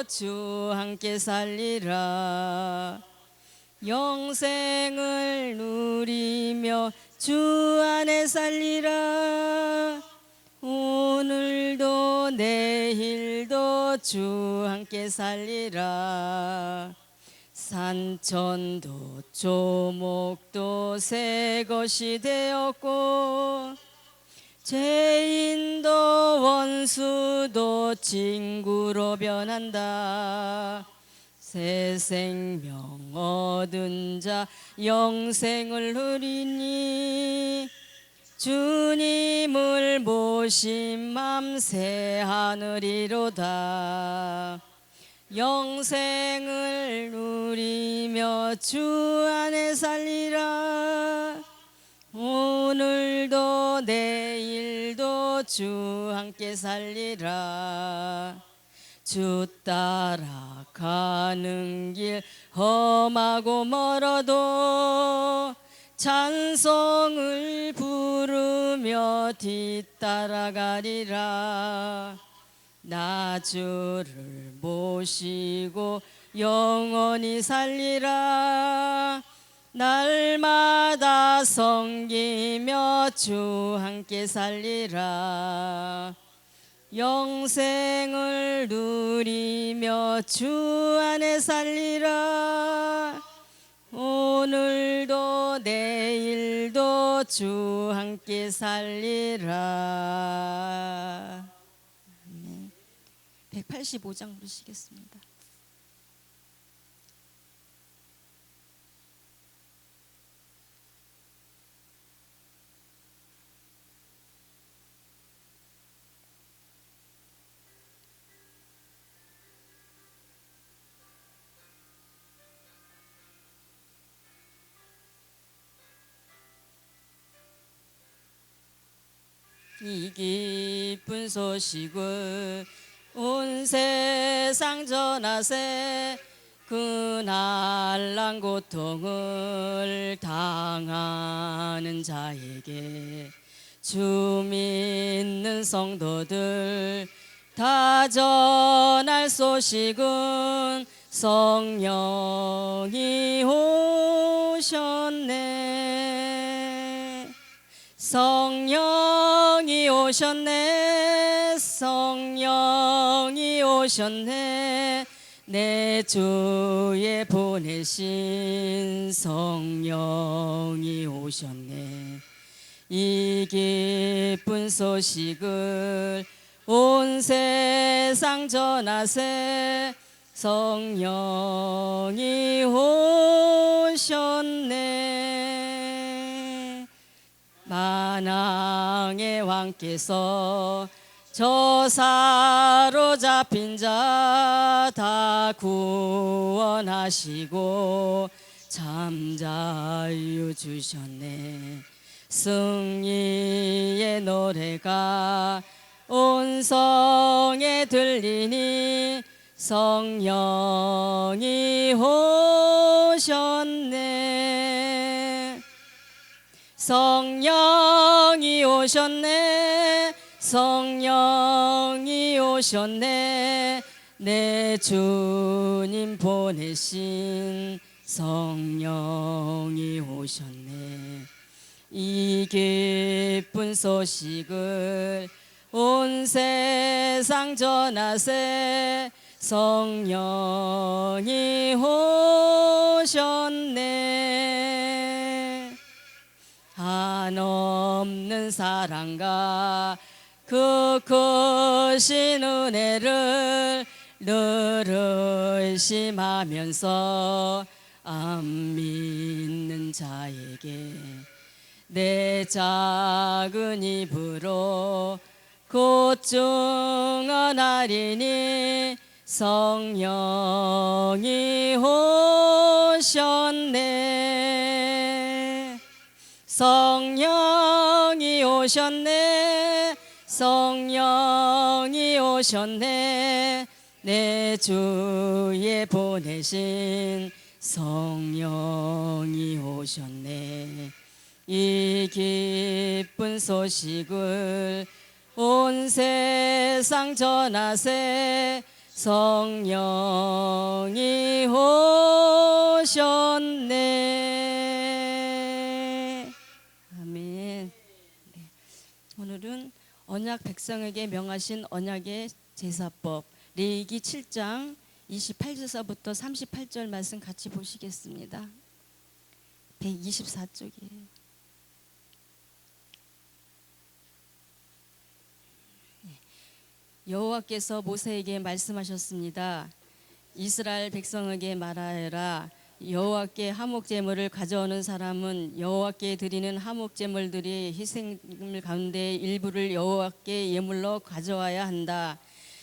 주 함께 살리라. 영생을 누리며 주 안에 살리라. 오늘도 내일도 주 함께 살리라. 산천도 조목도 새 것이 되었고 죄인도 원수도 친구로 변한다. 새 생명 얻은 자 영생을 누리니 주님을 모신 맘 새 하늘이로다. 영생을 누리며 주 안에 살리라. 오늘도 내일도 주 함께 살리라. 주 따라 가는 길 험하고 멀어도 찬송을 부르며 뒤따라가리라. 나 주를 모시고 영원히 살리라. 날마다 섬기며 주 함께 살리라. 영생을 누리며 주 안에 살리라. 오늘도 내일도 주 함께 살리라. 185장 부르시겠습니다. 이 기쁜 소식을 온 세상 전하세. 그 난란 고통을 당하는 자에게 주 믿는 성도들 다 전할 소식은 성령이 오셨네. 성령이 오셨네. 성령이 오셨네. 내 주에 보내신 성령이 오셨네. 이 기쁜 소식을 온 세상 전하세. 성령이 오셨네. 만왕의 왕께서 저 사로잡힌 자 다 구원하시고 참 자유 주셨네. 승리의 노래가 온 성에 들리니 성령이 오셨네. 성령이 오셨네. 성령이 오셨네. 내 주님 보내신 성령이 오셨네. 이 기쁜 소식을 온 세상 전하세. 성령이 오셨네. 한없는 사랑과 그 크신 은혜를 늘 의심하면서 안 믿는 자에게 내 작은 입으로 곧 증언하리니 성령이 오셨네. 성령이 오셨네. 성령이 오셨네. 내 주에 보내신 성령이 오셨네. 이 기쁜 소식을 온 세상 전하세. 성령이 오셨네. 아멘. 네. 오늘은 언약 백성에게 명하신 언약의 제사법 레위기 7장 28절서부터 38절 말씀 같이 보시겠습니다. 124쪽이에요. 여호와께서 모세에게 말씀하셨습니다. 이스라엘 백성에게 말하여라. 여호와께 화목 제물을 가져오는 사람은 여호와께 드리는 화목 제물들이 희생물 가운데 일부를 여호와께 예물로 가져와야 한다.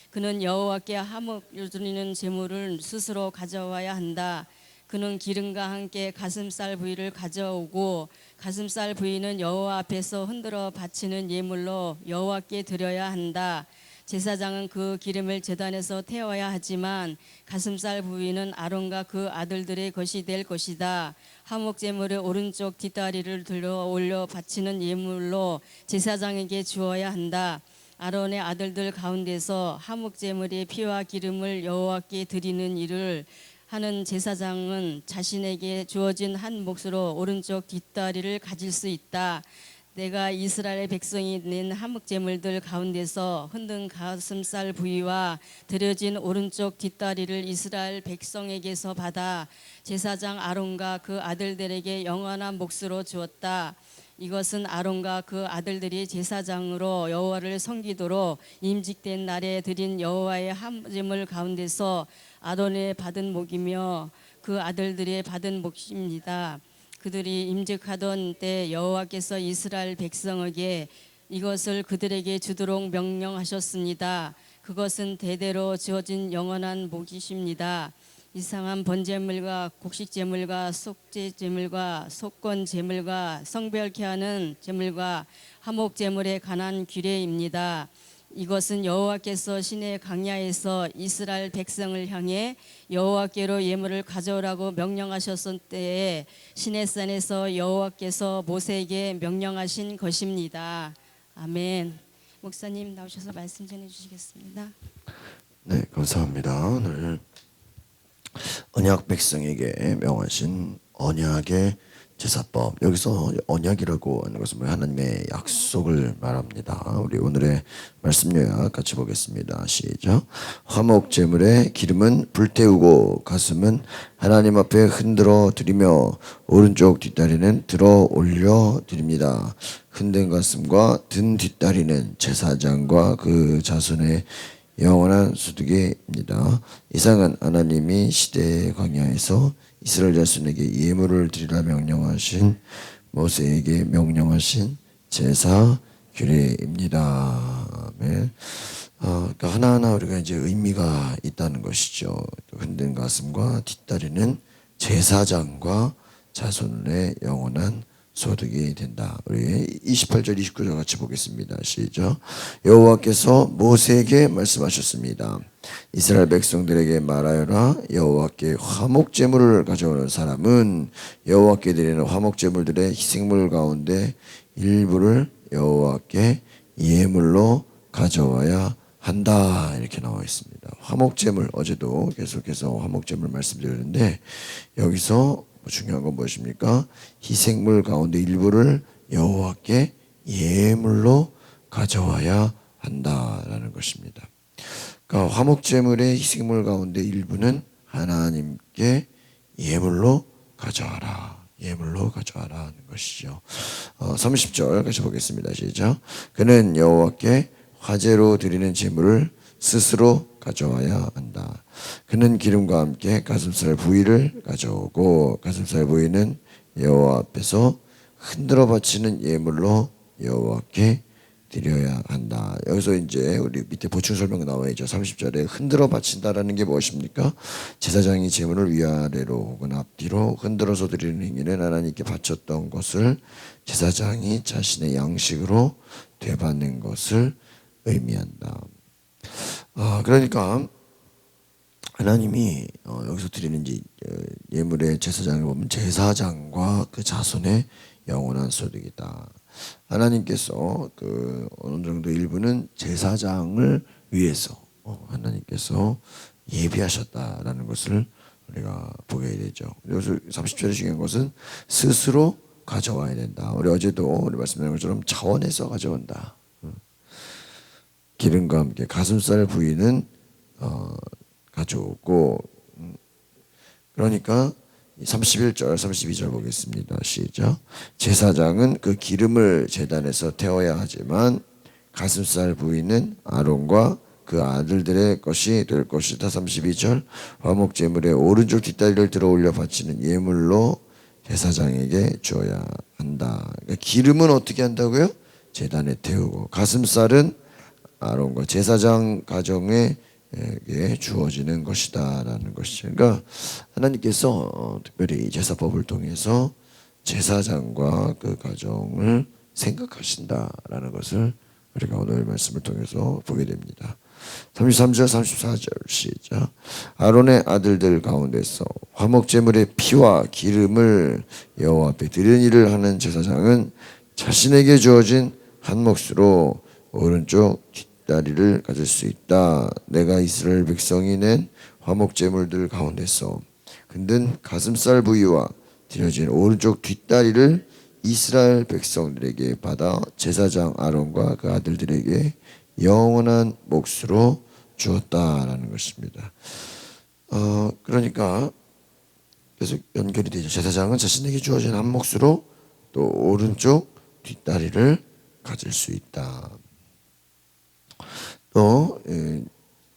그는 여호와께 화목 드리는 제물을 스스로 가져와야 한다. 그는 기름과 함께 가슴살 부위를 가져오고 가슴살 부위는 여호와 앞에서 흔들어 바치는 예물로 여호와께 드려야 한다. 제사장은 그 기름을 제단에서 태워야 하지만 가슴살 부위는 아론과 그 아들들의 것이 될 것이다. 화목 제물의 오른쪽 뒷다리를 들어 올려 바치는 예물로 제사장에게 주어야 한다. 아론의 아들들 가운데서 화목 제물의 피와 기름을 여호와께 드리는 일을 하는 제사장은 자신에게 주어진 한 몫으로 오른쪽 뒷다리를 가질 수 있다. 내가 이스라엘 백성이 낸 화목 제물들 가운데서 흔든 가슴살 부위와 드려진 오른쪽 뒷다리를 이스라엘 백성에게서 받아 제사장 아론과 그 아들들에게 영원한 몫으로 주었다. 이것은 아론과 그 아들들이 제사장으로 여호와를 섬기도록 임직된 날에 드린 여호와의 화목 제물 가운데서 아론이 받은 몫이며 그 아들들이 받은 몫입니다. 그들이 임직하던 때 여호와께서 이스라엘 백성에게 이것을 그들에게 주도록 명령하셨습니다. 그것은 대대로 주어진 영원한 몫이십니다. 이상한 번제물과 곡식제물과 속죄제물과 속건제물과 성별케 하는 제물과 화목제물에 관한 규례입니다. 이것은 여호와께서 시내 광야에서 이스라엘 백성을 향해 여호와께로 예물을 가져오라고 명령하셨을 때에 시내산에서 여호와께서 모세에게 명령하신 것입니다. 아멘. 목사님 나오셔서 말씀 전해 주시겠습니다. 네, 감사합니다. 오늘 언약 백성에게 명하신 언약의 제사법, 여기서 언약이라고 하는 것은 하나님의 약속을 말합니다. 우리 오늘의 말씀 요약 같이 보겠습니다. 시작. 화목 제물의 기름은 불태우고 가슴은 하나님 앞에 흔들어 드리며 오른쪽 뒷다리는 들어 올려 드립니다. 흔든 가슴과 든 뒷다리는 제사장과 그 자손의 영원한 소득입니다. 이상은 하나님이 시대의 광야에서 이스라엘 자손에게 예물을 드리라 명령하신 모세에게 명령하신 제사 규례입니다. 네. 그러니까 하나하나 우리가 이제 의미가 있다는 것이죠. 흔든 가슴과 뒷다리는 제사장과 자손의 영원한 소득이 된다. 우리 28절 29절 같이 보겠습니다. 시작. 여호와께서 모세에게 말씀하셨습니다. 이스라엘 백성들에게 말하여라. 여호와께 화목 제물을 가져오는 사람은 여호와께 드리는 화목 제물들의 희생물 가운데 일부를 여호와께 예물로 가져와야 한다. 이렇게 나와 있습니다. 화목 제물, 어제도 계속해서 화목 제물 말씀드렸는데 여기서 중요한 건 무엇입니까? 희생물 가운데 일부를 여호와께 예물로 가져와야 한다라는 것입니다. 그러니까 화목제물의 희생물 가운데 일부는 하나님께 예물로 가져와라. 예물로 가져와라 하는 것이죠. 30절 같이 보겠습니다. 시작. 그는 여호와께 화제로 드리는 제물을 스스로 가져와야 한다. 그는 기름과 함께 가슴살 부위를 가져오고 가슴살 부위는 여호와 앞에서 흔들어 바치는 예물로 여호와께 드려야 한다. 여기서 이제 우리 밑에 보충 설명 나와 있죠. 30절에 흔들어 바친다라는 게 무엇입니까? 제사장이 제물을 위아래로 혹은 앞뒤로 흔들어서 드리는 행위는 하나님께 바쳤던 것을 제사장이 자신의 양식으로 되받는 것을 의미한다. 그러니까 하나님이 여기서 드리는 예물의 제사장을 보면 제사장과 그 자손의 영원한 소득이다. 하나님께서 그 어느 정도 일부는 제사장을 위해서 하나님께서 예비하셨다라는 것을 우리가 보게 되죠. 여기서 30절에 중요한 것은 스스로 가져와야 된다. 우리 어제도 우리 말씀드린 것처럼 차원에서 가져온다. 기름과 함께 가슴살 부위는 가져오고, 그러니까 31절 32절 보겠습니다. 시작. 제사장은 그 기름을 제단에서 태워야 하지만 가슴살 부위는 아론과 그 아들들의 것이 될 것이다. 32절. 화목제물의 오른쪽 뒷다리를 들어 올려 바치는 예물로 제사장에게 줘야 한다. 그러니까 기름은 어떻게 한다고요? 제단에 태우고, 가슴살은 아론과 제사장 가정에게 주어지는 것이다라는 것이죠. 그러니까 하나님께서 특별히 제사법을 통해서 제사장과 그 가정을 생각하신다라는 것을 우리가 오늘 말씀을 통해서 보게 됩니다. 33절 34절 시작. 아론의 아들들 가운데서 화목제물의 피와 기름을 여호와 앞에 드리는 일을 하는 제사장은 자신에게 주어진 한 몫으로 오른쪽 뒷다리를 가질 수 있다. 내가 이스라엘 백성이 낸 화목제물들 가운데서 흔든 가슴살 부위와 드려진 오른쪽 뒷다리를 이스라엘 백성들에게 받아 제사장 아론과 그 아들들에게 영원한 몫으로 주었다라는 것입니다. 그러니까 계속 연결이 되죠. 제사장은 자신에게 주어진 한 몫으로 또 오른쪽 뒷다리를 가질 수 있다. 또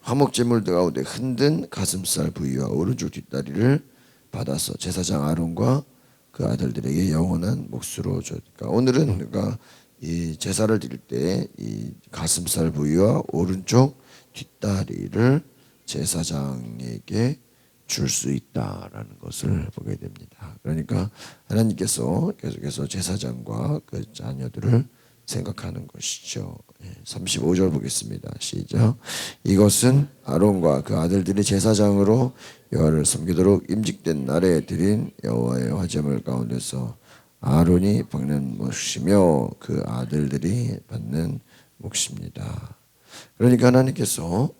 화목제물 가운데 흔든 가슴살 부위와 오른쪽 뒷다리를 받아서 제사장 아론과 그 아들들에게 영원한 몫으로 줬다. 오늘은 그러니까 이 제사를 드릴 때 이 가슴살 부위와 오른쪽 뒷다리를 제사장에게 줄 수 있다라는 것을 보게 됩니다. 그러니까 하나님께서 계속해서 제사장과 그 자녀들을 생각하는 것이죠. 35절 보겠습니다. 시작. 이것은 아론과 그 아들들이 제사장으로 여호와를 섬기도록 임직된 날에 드린 여호와의 화제물 가운데서 아론이 받는 몫이며 그 아들들이 받는 몫입니다. 그러니까 하나님께서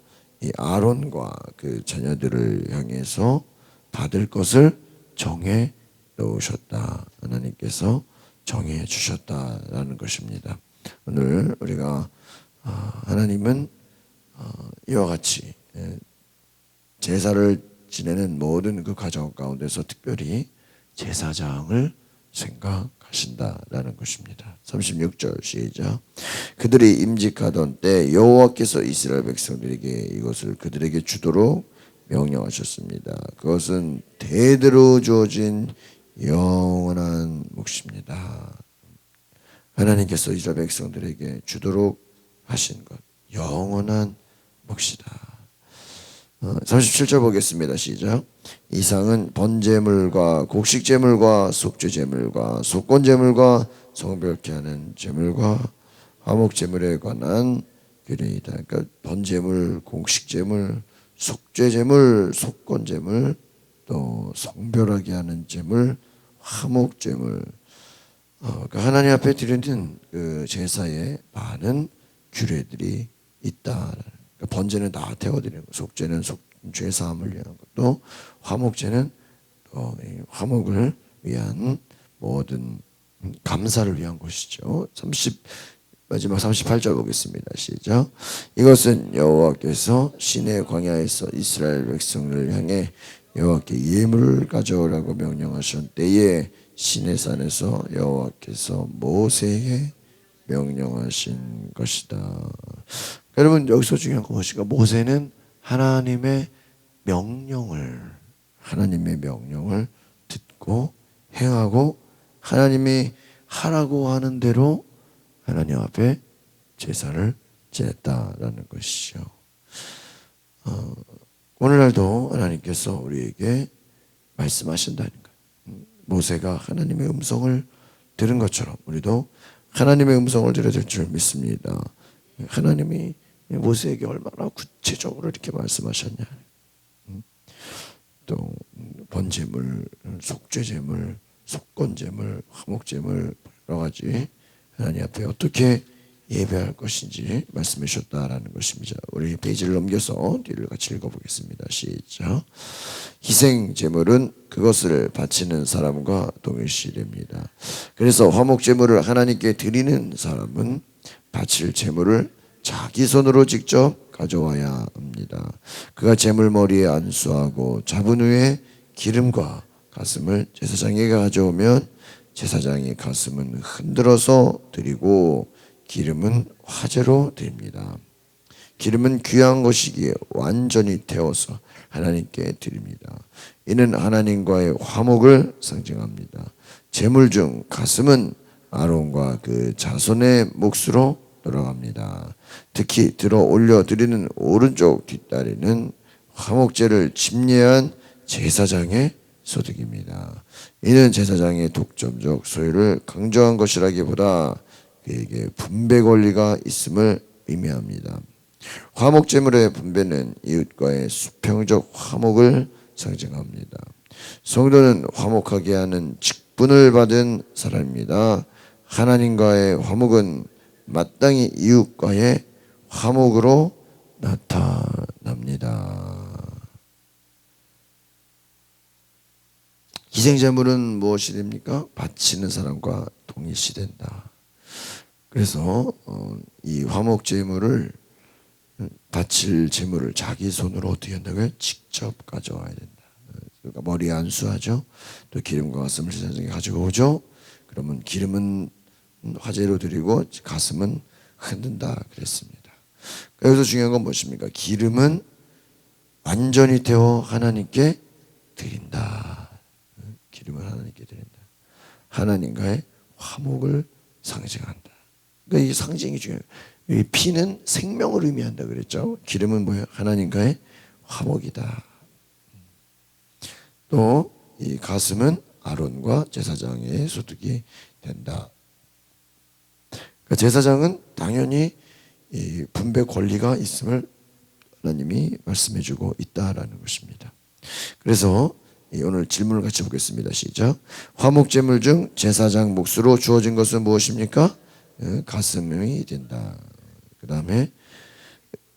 이 아론과 그 자녀들을 향해서 받을 것을 정해 놓으셨다. 하나님께서 정해 주셨다라는 것입니다. 오늘 우리가 하나님은 이와 같이 제사를 지내는 모든 그 가정 가운데서 특별히 제사장을 생각하신다라는 것입니다. 36절 시작. 그들이 임직하던 때 여호와께서 이스라엘 백성들에게 이것을 그들에게 주도록 명령하셨습니다. 그것은 대대로 주어진 영원한 몫입니다. 하나님께서 이스라엘 백성들에게 주도록 하신 것, 영원한 몫이다. 37절 보겠습니다. 시작. 이상은 번제물과 곡식제물과 속죄제물과 속건제물과 성별케 하는 제물과 화목제물에 관한 규례이다. 그러니까 번제물, 곡식제물, 속죄제물, 속건제물, 또 성별하게 하는 제물, 화목제물. 그러니까 하나님 앞에 드리는 그 제사에 많은 규례들이 있다. 그러니까 번제는 다 태워드리는 것, 속죄는 죄 사함을 위한 것, 또 화목제는 또 화목을 위한 모든 감사를 위한 것이죠. 마지막 38절 보겠습니다. 시작. 이것은 여호와께서 시내 광야에서 이스라엘 백성을 향해 여호와께 예물을 가져오라고 명령하신 때에 시내산에서 여호와께서 모세에게 명령하신 것이다. 여러분, 여기서 중요한 것이 모세는 하나님의 명령을 듣고 행하고 하나님이 하라고 하는 대로 하나님 앞에 제사를 지냈다라는 것이죠. 오늘날도 하나님께서 우리에게 말씀하신다는 거예요. 모세가 하나님의 음성을 들은 것처럼 우리도 하나님의 음성을 들어야 될 줄 믿습니다. 하나님이 모세에게 얼마나 구체적으로 이렇게 말씀하셨냐. 또 번제물, 속죄제물, 속건제물, 화목제물 여러 가지 하나님 앞에 어떻게 예배할 것인지 말씀해 주셨다라는 것입니다. 우리 페이지를 넘겨서 뒤를 같이 읽어보겠습니다. 시작. 희생 제물은 그것을 바치는 사람과 동일시됩니다. 그래서 화목 제물을 하나님께 드리는 사람은 바칠 제물을 자기 손으로 직접 가져와야 합니다. 그가 제물 머리에 안수하고 잡은 후에 기름과 가슴을 제사장에게 가져오면 제사장이 가슴은 흔들어서 드리고 기름은 화제로 드립니다. 기름은 귀한 것이기에 완전히 태워서 하나님께 드립니다. 이는 하나님과의 화목을 상징합니다. 제물 중 가슴은 아론과 그 자손의 몫으로 돌아갑니다. 특히 들어 올려 드리는 오른쪽 뒷다리는 화목제를 집례한 제사장의 소득입니다. 이는 제사장의 독점적 소유를 강조한 것이라기보다 그에게 분배 권리가 있음을 의미합니다. 화목제물의 분배는 이웃과의 수평적 화목을 상징합니다. 성도는 화목하게 하는 직분을 받은 사람입니다. 하나님과의 화목은 마땅히 이웃과의 화목으로 나타납니다. 희생제물은 무엇이 됩니까? 바치는 사람과 동일시된다. 그래서 이 화목제물을 바칠 제물을 자기 손으로 어떻게 한다고요? 직접 가져와야 된다. 그러니까 머리에 안수하죠. 또 기름과 가슴을 제사장에 가지고 오죠. 그러면 기름은 화제로 드리고 가슴은 흔든다 그랬습니다. 여기서 중요한 건 무엇입니까? 기름은 완전히 태워 하나님께 드린다. 기름을 하나님께 드린다. 하나님과의 화목을 상징한다. 그러니까 이 상징이 중요해요. 이 피는 생명을 의미한다 그랬죠. 기름은 뭐예요? 하나님과의 화목이다. 또 이 가슴은 아론과 제사장의 소득이 된다. 그러니까 제사장은 당연히 이 분배 권리가 있음을 하나님이 말씀해주고 있다라는 것입니다. 그래서 오늘 질문을 같이 보겠습니다. 시작. 화목제물 중 제사장 몫으로 주어진 것은 무엇입니까? 가슴이 된다. 그 다음에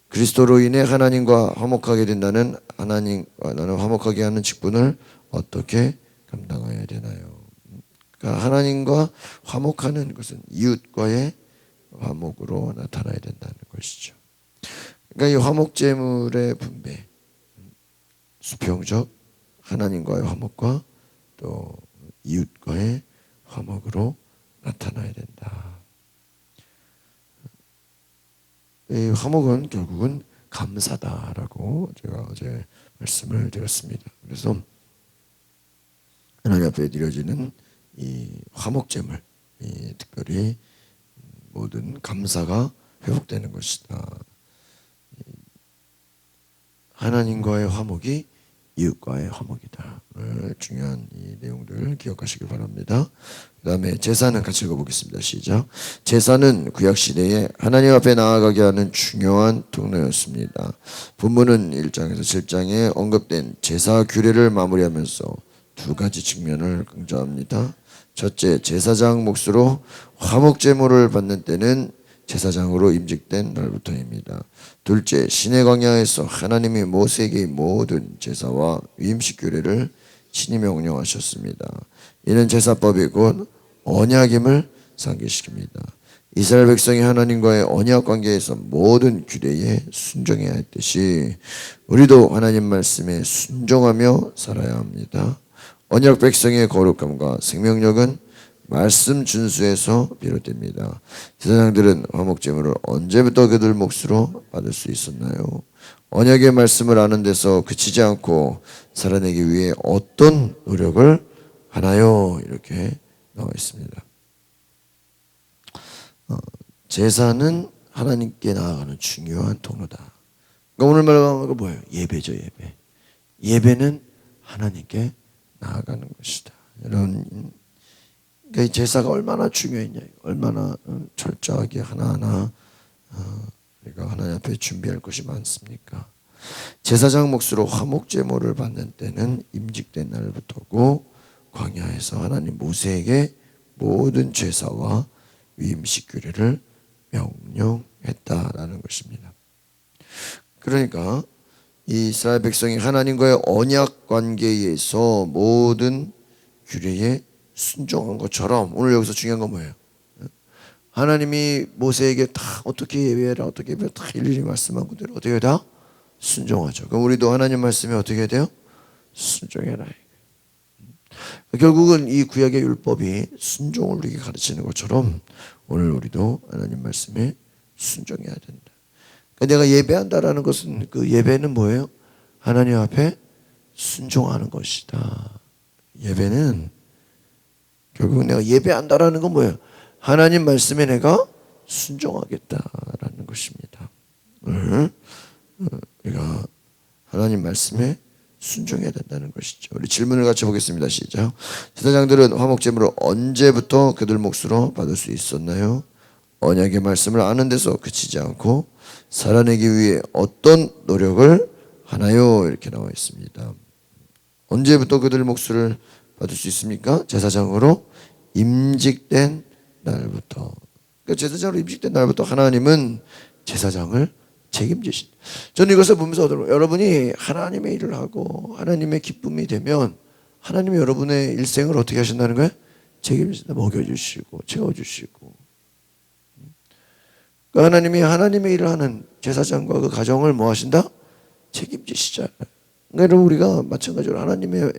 그리스도로 인해 하나님과 화목하게 된다는 하나님과 나는 화목하게 하는 직분을 어떻게 감당해야 되나요? 그러니까 하나님과 화목하는 것은 이웃과의 화목으로 나타나야 된다는 것이죠. 그러니까 이 화목제물의 분배, 수평적 하나님과의 화목과 또 이웃과의 화목으로 나타나야 된다. 이 화목은 결국은 감사다라고 제가 어제 말씀을 드렸습니다. 그래서 하나님 앞에 드려지는 이 화목제물, 특별히 모든 감사가 회복되는 것이다. 하나님과의 화목이 이웃과의 화목이다. 중요한 이 내용들 기억하시길 바랍니다. 그 다음에 제사는 같이 읽어보겠습니다. 시작. 제사는 구약시대에 하나님 앞에 나아가게 하는 중요한 통로였습니다. 본문은 1장에서 7장에 언급된 제사 규례를 마무리하면서 두 가지 측면을 강조합니다. 첫째, 제사장 몫으로 화목제물을 받는 때는 제사장으로 임직된 날부터입니다. 둘째, 시내 광야에서 하나님이 모세에게 모든 제사와 위임식 규례를 친히 명령하셨습니다. 이는 제사법이 곧 언약임을 상기시킵니다. 이스라엘 백성이 하나님과의 언약 관계에서 모든 규례에 순종해야 했듯이 우리도 하나님 말씀에 순종하며 살아야 합니다. 언약 백성의 거룩함과 생명력은 말씀 준수에서 비롯됩니다. 제사장들은 화목제물을 언제부터 그들 몫으로 받을 수 있었나요? 언약의 말씀을 아는 데서 그치지 않고 살아내기 위해 어떤 노력을 하나요? 이렇게 나와 있습니다. 제사는 하나님께 나아가는 중요한 통로다. 그러니까 오늘 말하는 뭐예요? 예배죠, 예배. 예배는 하나님께 나아가는 것이다. 여러분, 그러니까 제사가 얼마나 중요했냐, 얼마나 철저하게 하나하나 우리가 하나님 앞에 준비할 것이 많습니까? 제사장 몫으로 화목제물을 받는 때는 임직된 날부터고 광야에서 하나님 모세에게 모든 제사와 위임식 규례를 명령했다라는 것입니다. 그러니까 이 이스라엘 백성이 하나님과의 언약 관계에서 모든 규례에 순종한 것처럼 오늘 여기서 중요한 건 뭐예요? 하나님이 모세에게 다 어떻게 예배해라 어떻게 예배해라 다 일일이 말씀한 그대로 어떻게 다 순종하죠. 그럼 우리도 하나님 말씀에 어떻게 해야 돼요? 순종해라. 결국은 이 구약의 율법이 순종을 우리에게 가르치는 것처럼 오늘 우리도 하나님 말씀에 순종해야 된다. 그러니까 내가 예배한다라는 것은 그 예배는 뭐예요? 하나님 앞에 순종하는 것이다. 예배는 결국 내가 예배한다라는 건 뭐예요? 하나님 말씀에 내가 순종하겠다라는 것입니다. 우리가 하나님 말씀에 순종해야 된다는 것이죠. 우리 질문을 같이 보겠습니다. 시작. 제사장들은 화목제물을 언제부터 그들 몫으로 받을 수 있었나요? 언약의 말씀을 아는 데서 그치지 않고 살아내기 위해 어떤 노력을 하나요? 이렇게 나와 있습니다. 언제부터 그들 몫을 받을 수 있습니까? 제사장으로 임직된 날부터. 그러니까 제사장으로 임직된 날부터 하나님은 제사장을 책임지신. 저는 이것을 보면서 여러분이 하나님의 일을 하고 하나님의 기쁨이 되면 하나님이 여러분의 일생을 어떻게 하신다는 거예요? 책임지신다. 먹여주시고 채워주시고. 그러니까 하나님이 하나님의 일을 하는 제사장과 그 가정을 뭐 하신다? 책임지시잖아요. 그러니까 여러분 우리가 마찬가지로 하나님의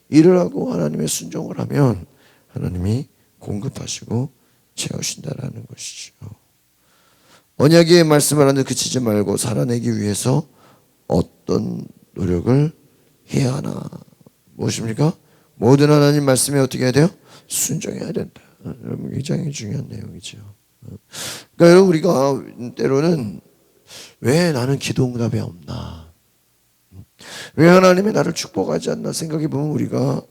일을 하고 하나님의 순종을 하면 하나님이 공급하시고 채우신다라는 것이죠. 언약의 말씀을 하는데 그치지 말고 살아내기 위해서 어떤 노력을 해야 하나? 무엇입니까? 모든 하나님 말씀에 어떻게 해야 돼요? 순종해야 된다. 여러분 굉장히 중요한 내용이죠. 그러니까 여러분 우리가 때로는 왜 나는 기도 응답이 없나? 왜 하나님이 나를 축복하지 않나 생각해 보면 우리가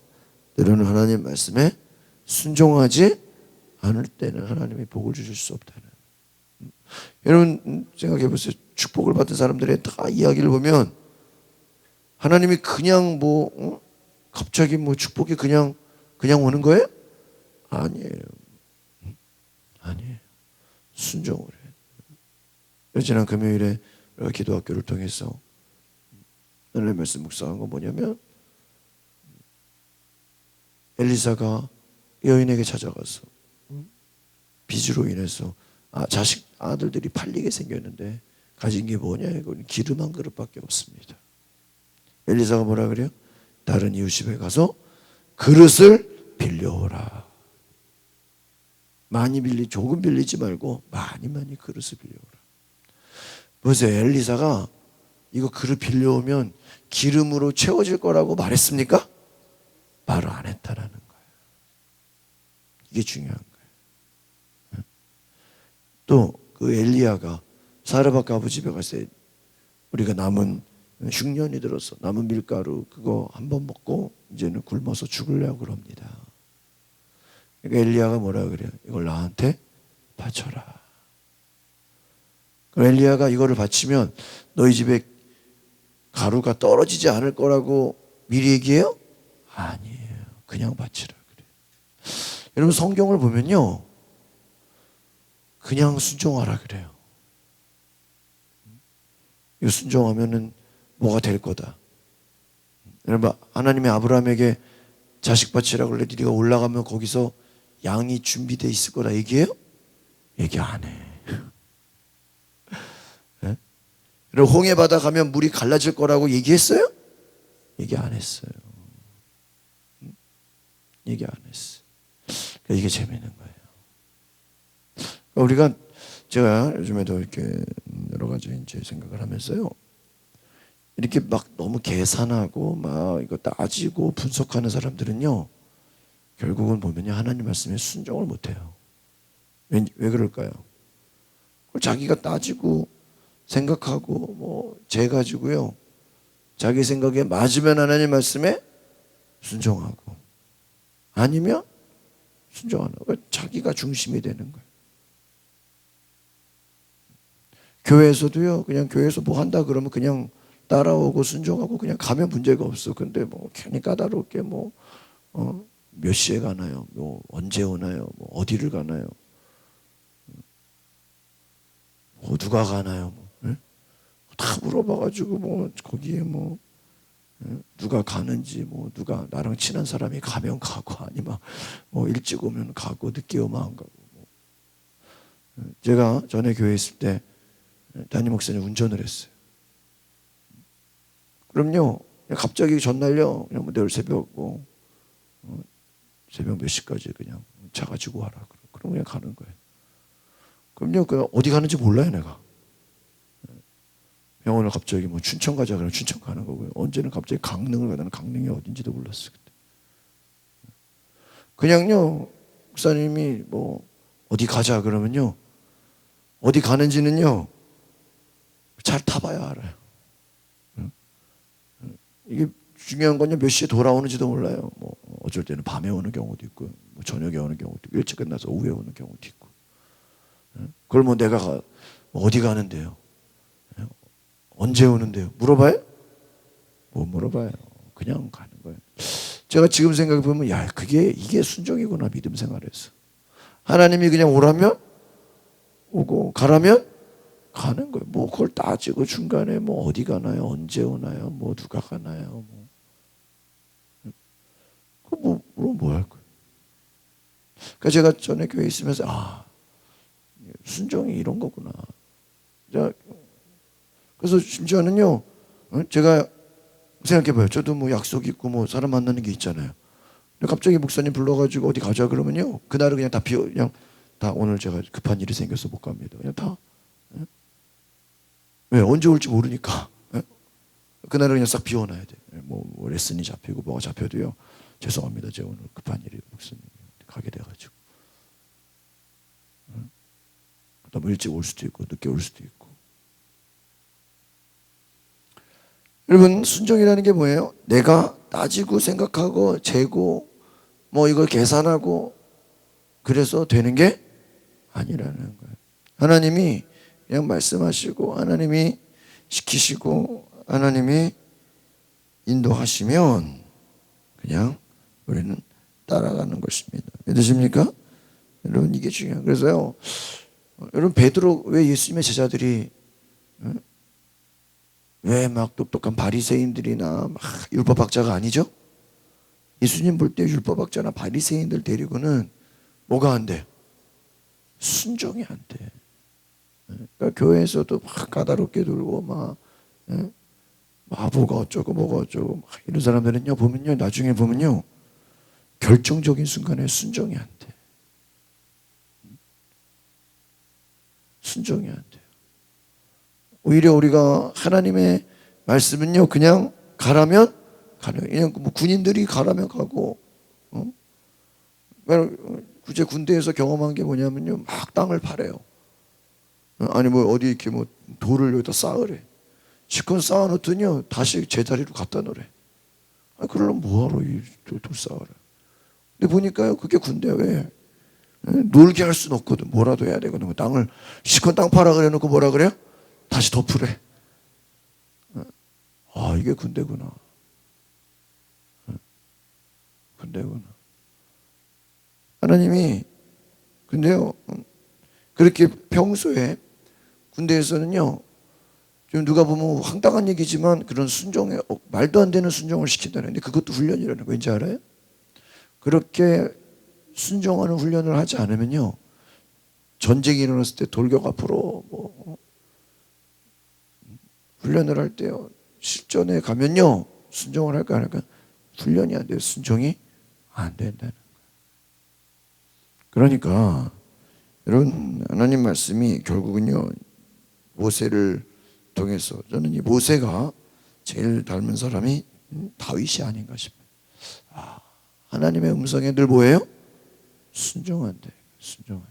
때로는 하나님 말씀에 순종하지 않을 때는 하나님이 복을 주실 수 없다는. 여러분 생각해 보세요. 축복을 받은 사람들의 다 이야기를 보면 하나님이 그냥 갑자기 축복이 그냥 오는 거예요? 아니에요. 아니에요. 순종을 해요. 지난 금요일에 기도학교를 통해서 하나님의 말씀 묵상한 건 뭐냐면 엘리사가 여인에게 찾아가서 빚으로 인해서 아들들이 팔리게 생겼는데 가진 게 뭐냐? 이건 기름 한 그릇밖에 없습니다. 엘리사가 뭐라 그래요? 다른 이웃 집에 가서 그릇을 빌려오라. 조금 빌리지 말고 많이 그릇을 빌려오라. 보세요. 엘리사가 이거 그릇 빌려오면 기름으로 채워질 거라고 말했습니까? 말을 안 했다라는 거예요. 이게 중요한 거예요. 또 그 엘리야가 사르밧 아부 집에 갔을 때 우리가 남은 흉년이 들어서 남은 밀가루 그거 한번 먹고 이제는 굶어서 죽으려고 그럽니다. 그러니까 엘리야가 뭐라 그래요? 이걸 나한테 바쳐라. 그럼 엘리야가 이거를 바치면 너희 집에 가루가 떨어지지 않을 거라고 미리 얘기해요? 아니에요. 그냥 바치라 그래요. 여러분 성경을 보면요. 그냥 순종하라 그래요. 이거 순종하면은 뭐가 될 거다. 여러분 하나님이 아브라함에게 자식 바치라고 그래 네가 올라가면 거기서 양이 준비되어 있을 거다 얘기해요? 얘기 안 해. 네? 여러분 홍해 바다 가면 물이 갈라질 거라고 얘기했어요? 얘기 안 했어요. 얘기 안 했어요. 그러니까 이게 재미있는 거예요. 우리가 제가 요즘에도 이렇게 여러 가지 이제 생각을 하면서요. 이렇게 막 너무 계산하고 막 이거 따지고 분석하는 사람들은요. 결국은 보면요. 하나님 말씀에 순종을 못 해요. 왜 그럴까요? 자기가 따지고 생각하고 재가지고요. 자기 생각에 맞으면 하나님 말씀에 순종하고 아니면 순종하는 거예요. 자기가 중심이 되는 거예요. 교회에서도요, 그냥 교회에서 뭐 한다 그러면 그냥 따라오고 순종하고 그냥 가면 문제가 없어. 근데 괜히 까다롭게 몇 시에 가나요? 언제 오나요? 어디를 가나요? 누가 가나요? 예? 다 물어봐가지고 뭐 거기에 뭐 누가 가는지 뭐 누가 나랑 친한 사람이 가면 가고 아니면 뭐 일찍 오면 가고 늦게 오면 안 가고. 제가 전에 교회에 있을 때 담임 목사님 운전을 했어요. 그럼요, 갑자기 전날요, 그냥 뭐 내일 새벽 새벽 몇 시까지 그냥 차 가지고 와라. 그럼 그냥 가는 거예요. 그럼요, 그 어디 가는지 몰라요, 내가. 병원을 갑자기 뭐 춘천 가자 그러면 춘천 가는 거고요. 언제는 갑자기 강릉을 가다는 강릉이 어딘지도 몰랐어요. 그때. 그냥요, 목사님이 뭐 어디 가자 그러면요, 어디 가는지는요 잘 타봐야 알아요. 이게 중요한 건요, 몇 시에 돌아오는지도 몰라요. 뭐 어쩔 때는 밤에 오는 경우도 있고, 뭐 저녁에 오는 경우도 있고, 일찍 끝나서 오후에 오는 경우도 있고. 그걸 뭐 내가 어디 가는데요? 언제 오는데요? 물어봐요? 못 물어봐요. 그냥 가는 거예요. 제가 지금 생각해 보면, 야, 이게 순종이구나, 믿음 생활에서. 하나님이 그냥 오라면 오고 가라면 가는 거예요. 뭐 그걸 따지고 중간에 뭐 어디 가나요? 언제 오나요? 뭐 누가 가나요? 뭐 할 거예요? 그러니까 제가 전에 교회에 있으면서 순종이 이런 거구나. 그래서 심지어는요, 제가 생각해봐요. 저도 뭐 약속 있고 뭐 사람 만나는 게 있잖아요. 근데 갑자기 목사님 불러가지고 어디 가자 그러면요, 그날은 그냥 그냥 다 오늘 제가 급한 일이 생겨서 못 갑니다. 그냥 다. 왜? 언제 올지 모르니까. 그날은 그냥 싹 비워놔야 돼. 뭐 레슨이 잡히고 뭐가 잡혀도요, 죄송합니다. 제가 오늘 급한 일이 목사님 가게 돼가지고. 그다음 일찍 올 수도 있고 늦게 올 수도 있고. 여러분, 순종이라는 게 뭐예요? 내가 따지고 생각하고 재고 뭐 이걸 계산하고 그래서 되는 게 아니라는 거예요. 하나님이 그냥 말씀하시고 하나님이 시키시고 하나님이 인도하시면 그냥 우리는 따라가는 것입니다. 믿으십니까? 여러분, 이게 중요해요. 그래서요, 여러분, 베드로, 왜 예수님의 제자들이 왜 막 똑똑한 바리새인들이나 막 율법학자가 아니죠? 예수님 볼 때 율법학자나 바리새인들 데리고는 뭐가 안 돼요? 순종이 안 돼. 그러니까 교회에서도 막 까다롭게 돌고 막 뭐가 어쩌고 뭐가 어쩌고 막 이런 사람들은요, 보면요, 나중에 보면요, 결정적인 순간에 순종이 안 돼. 순종이 안 돼요. 오히려 우리가 하나님의 말씀은요, 그냥 가라면 가요. 그냥 뭐 군인들이 가라면 가고, 구제 군대에서 경험한 게 뭐냐면요, 막 땅을 파래요. 아니 뭐 어디 이렇게 뭐 돌을 여기다 쌓으래. 시컨 쌓아놓더니요, 다시 제자리로 갖다 놓으래. 그러려면 뭐하러 이 돌 쌓으래. 근데 보니까요, 그게 군대 왜 놀게 할 수는 없거든. 뭐라도 해야 되거든. 땅을 시컨 땅 파라 그래 놓고 뭐라 그래요? 다시 덮으래. 이게 군대구나. 군대구나. 하나님이 근데요, 그렇게 평소에 군대에서는요, 좀 누가 보면 황당한 얘기지만 그런 순종에 말도 안 되는 순종을 시킨다는데, 그것도 훈련이라는 거 왠지 알아요? 그렇게 순종하는 훈련을 하지 않으면요, 전쟁이 일어났을 때 돌격 앞으로 뭐 훈련을 할 때요, 실전에 가면요, 순종을 할까 안 할까 훈련이 안 돼요. 순종이 안 된다는 거예요. 그러니까 여러분, 하나님 말씀이 결국은요, 모세를 통해서, 저는 이 모세가 제일 닮은 사람이 다윗이 아닌가 싶어요. 하나님의 음성에 늘 뭐예요? 순종한다. 순종한다.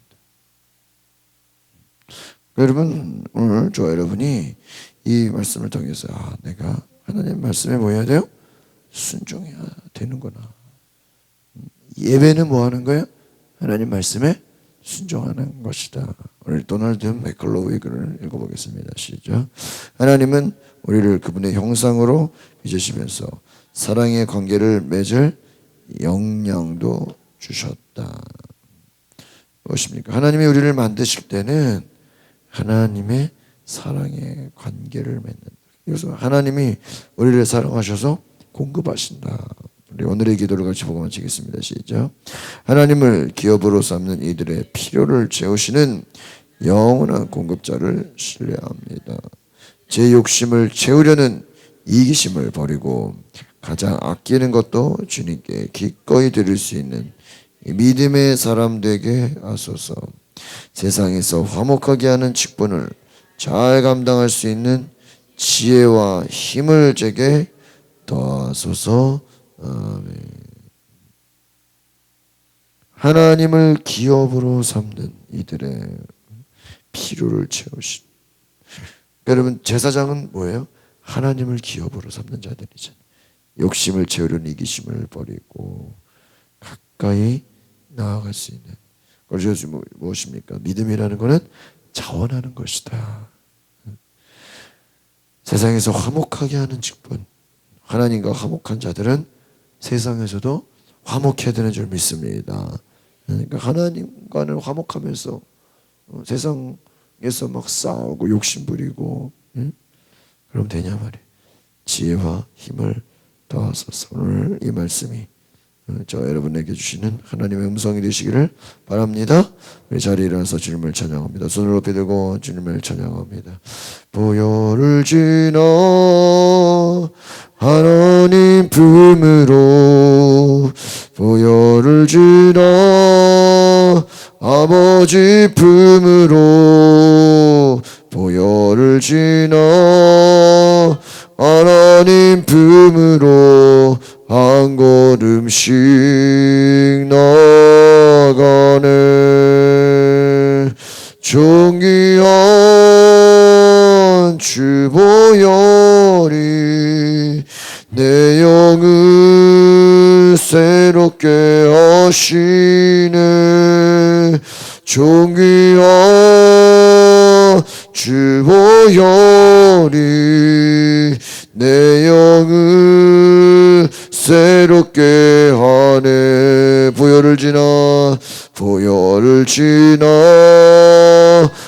여러분, 오늘 저와 여러분이 이 말씀을 통해서 내가 하나님 말씀에 뭐 해야 돼요? 순종해야 되는구나. 예배는 뭐 하는 거예요? 하나님 말씀에 순종하는 것이다. 오늘 도널드 맥컬로우의 글을 읽어보겠습니다. 시작. 하나님은 우리를 그분의 형상으로 빚으시면서 사랑의 관계를 맺을 역량도 주셨다. 무엇입니까? 하나님이 우리를 만드실 때는 하나님의 사랑의 관계를 맺는다. 그래서 하나님이 우리를 사랑하셔서 공급하신다. 우리 오늘의 기도를 같이 보고 마치겠습니다. 시작. 하나님을 기업으로 삼는 이들의 필요를 채우시는 영원한 공급자를 신뢰합니다. 제 욕심을 채우려는 이기심을 버리고 가장 아끼는 것도 주님께 기꺼이 드릴 수 있는 믿음의 사람 되게 하소서. 세상에서 화목하게 하는 직분을 잘 감당할 수 있는 지혜와 힘을 제게 더하소서. 아멘. 하나님을 기업으로 삼는 이들의 필요를 채우신. 여러분, 제사장은 뭐예요? 하나님을 기업으로 삼는 자들이죠. 욕심을 채우려는 이기심을 버리고 가까이 나아갈 수 있는. 그것이 무엇입니까? 믿음이라는 것은 자원하는 것이다. 세상에서 화목하게 하는 직분, 하나님과 화목한 자들은 세상에서도 화목해야 되는 줄 믿습니다. 그러니까 하나님과는 화목하면서 세상에서 막 싸우고 욕심 부리고, 그럼 되냐 말이에요. 지혜와 힘을 더하소서. 오늘 이 말씀이 저 여러분에게 주시는 하나님의 음성이 되시기를 바랍니다. 우리 자리에 일어나서 주님을 찬양합니다. 손을 높이 들고 주님을 찬양합니다. 보혈을 지나 하나님 품으로, 보혈을 지나 아버지 품으로, 보혈을 지나 하나님 품으로 한 걸음씩 나아가네. 존귀한 주 보혈이 내 영을 새롭게 하시네. 존귀한 주 보혈이 내 영을 새롭게 하네. 보혈을 지나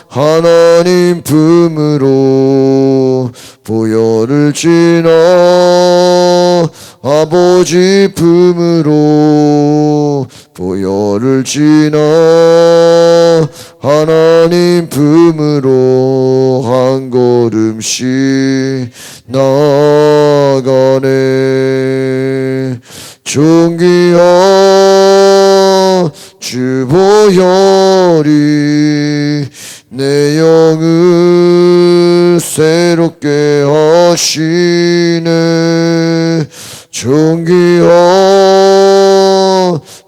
하나님 품으로, 보혈을 지나 아버지 품으로, 보혈을 지나 하나님 품으로 한 걸음씩 나아가네. 존귀한 주 보혈이 내 영을 새롭게 하시네. 존귀한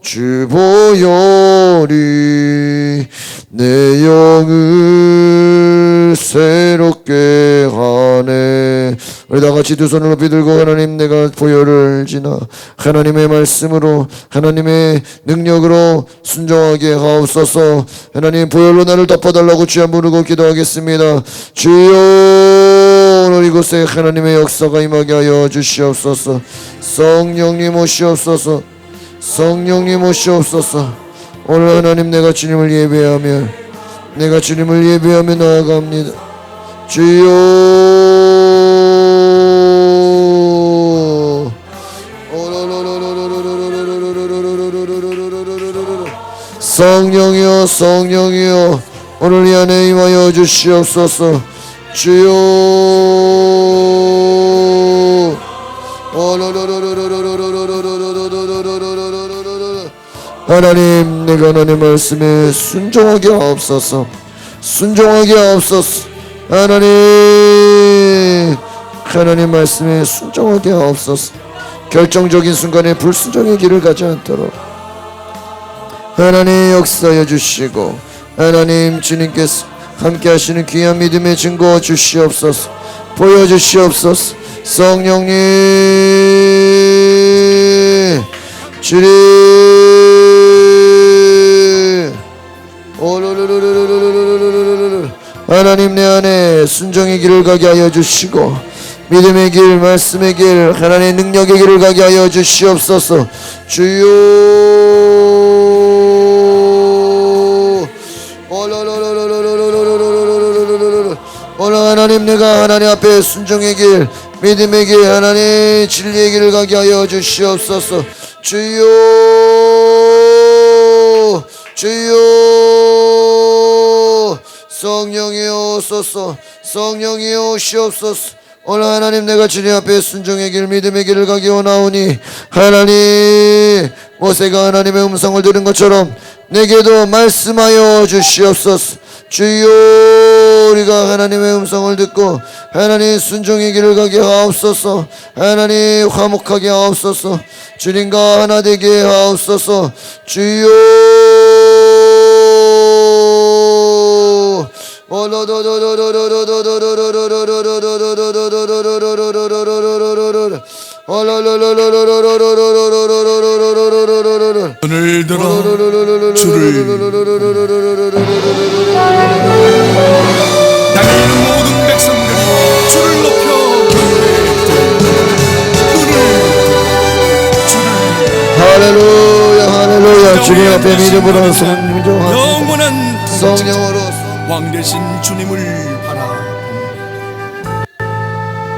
주 보혈이 내 영을 새롭게 하네. 우리 다 같이 두 손을 높이 들고, 하나님, 내가 보혈을 지나 하나님의 말씀으로, 하나님의 능력으로 순종하게 하옵소서. 하나님, 보혈로 나를 덮어달라고 주여 부르고 기도하겠습니다. 주여, 오늘 이곳에 하나님의 역사가 임하게 하여 주시옵소서. 성령님 오시옵소서. 성령님 오시옵소서. 오늘 하나님, 내가 주님을 예배하며 나아갑니다. 주여, 성령이여, 성령이여, 오늘 이 안에 임하여 주시옵소서. 주여, 하나님, 내가 하나님 말씀에 순종하게 하옵소서. 순종하게 하옵소서. 하나님 말씀에 순종하게 하옵소서. 결정적인 순간에 불순종의 길을 가지 않도록 하나님 역사하여 주시고, 하나님 주님께서 함께 하시는 귀한 믿음의 증거 주시옵소서. 보여주시옵소서. 성령님, 주님, 하나님, 내 안에 순종의 길을 가게 하여 주시고, 믿음의 길, 말씀의 길, 하나님의 능력의 길을 가게 하여 주시옵소서. 주여, 하나님 앞에 순종의 길, 믿음의 길, 하나님 진리의 길을 가게 하여 주시옵소서. 주여, 주여, 성령이여 오소서, 성령이여 오시옵소서. 오늘 하나님, 내가 주님 앞에 순종의 길, 믿음의 길을 가기 원하오니 하나님, 모세가 하나님의 음성을 들은 것처럼 내게도 말씀하여 주시옵소서. 주여, 우리가 하나님의 음성을 듣고 하나님 순종의 길을 가게 하옵소서. 하나님 화목하게 하옵소서. 주님과 하나 되게 하옵소서. 주여, 오늘 들어 주를 나는 모든 백성들이 주를 높여 할렐루야, 할렐루야. 주님 앞에 믿음으로 성령으로 영원한 성령으로 왕 대신 주님을